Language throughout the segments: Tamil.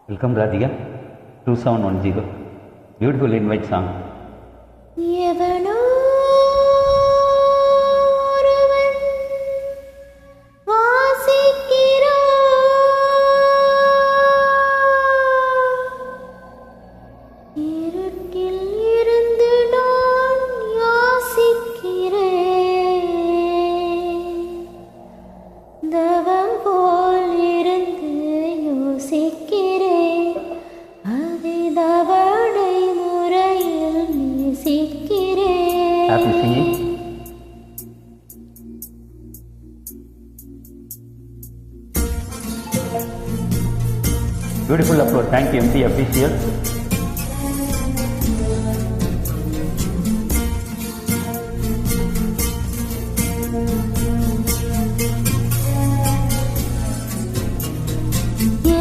Welcome Radhika, 2710. Beautiful invite song. எவனோ ஒருவன் வாசிக்கிறான், இருட்டில் இருந்து நான் யாசிக்கிறேன், தவம் போல் இருந்து யோசிக்கிறேன், அதை தவணை முறையில் நேசிக்கிறேன். Happy singing. Beautiful upload. Thank you MT Official.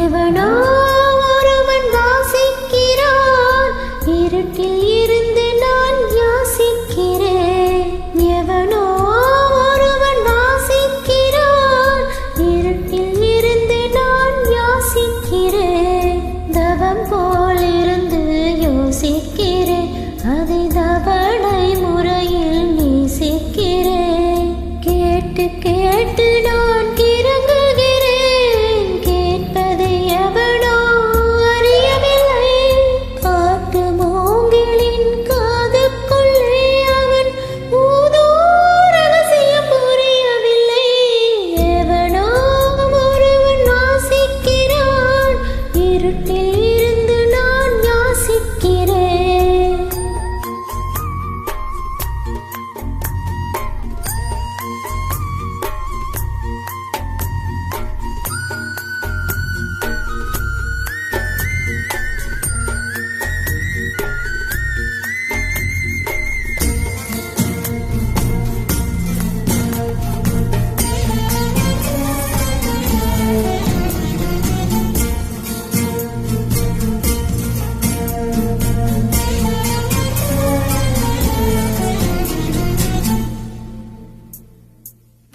எவனோ ஒருவன் வாசிக்கிறான், இருட்டில் இருந்து நான் யாசிக்கிறேன். எவனோ ஒருவன் வாசிக்கிறான், இருட்டில் இருந்து நான் யாசிக்கிறேன், தவம் போல் இருந்து யோசிக்கிறேன், அதை தவணை முறையில் நேசிக்கிறேன். கேட்டு கேட்டு நான் கிறங்குகிறேன், கேட்பதை எவனோ அறியவில்லை. காட்டு மூங்கிலின் காதுக்குள்ளே அவன் ஊதோ ரகசியம் புரியவில்லை. எவனோ ஒருவன் வாசிக்கிறான், இருட்டில் இருந்து நான் யாசிக்கிறேன்.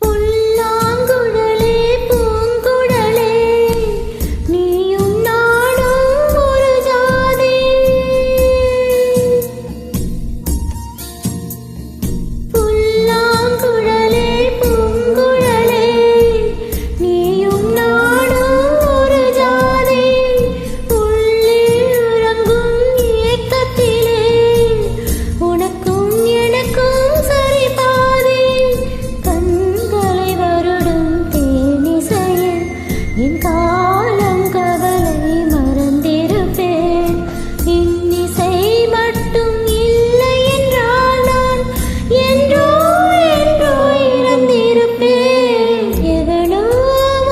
புல்லாங்குழலே பூங்குழலே, நீயும் நானும் ஒரு ஜாதி. புல்லாங்குழலே பூங்குழலே, நீயும் நானும் ஒரு ஜாதி. உள்ளில் உறங்கும் ஏக்கத்திலே உனக்கும் எனக்கும் சரி பாதி. கண்களை வருடும் தேனிசையில் என் காலம் கவலை மறந்திருப்பேன். இன்னிசை மட்டும் இல்லை என்றால் நான் என்றோ என்றோ இறந்திருப்பேன். எவனோ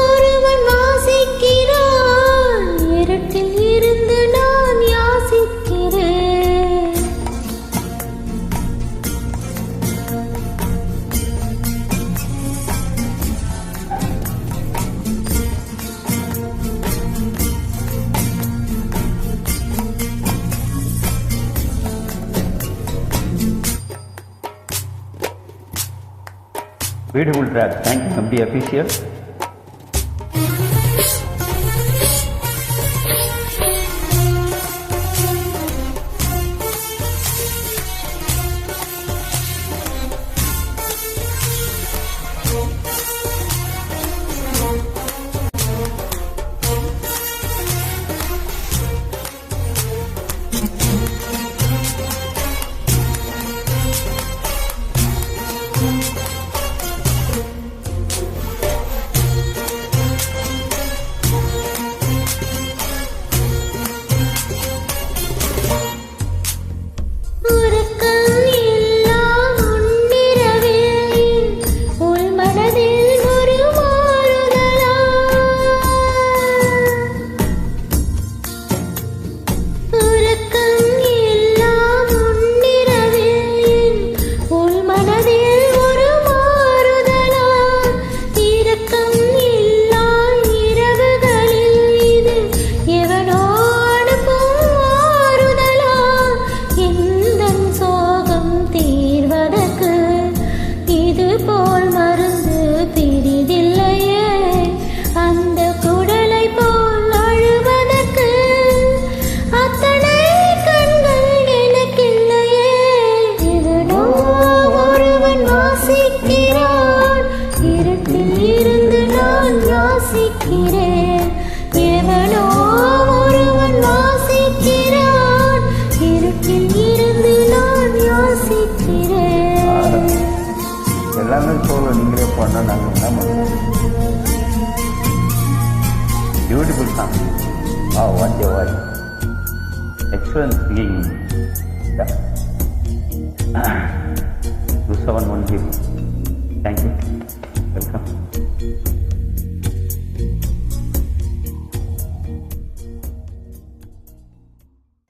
ஒருவன் வாசிக்கிறான், இருட்டில் இருந்து நான் யாசிக்கிறேன். Beautiful track. Thank you MT Official. இவ்வளோ நீங்களே பண்ணால் நாங்கள் என்ன பண்ணுவோம்? Beautiful song. What your voice, excellent singing. 2710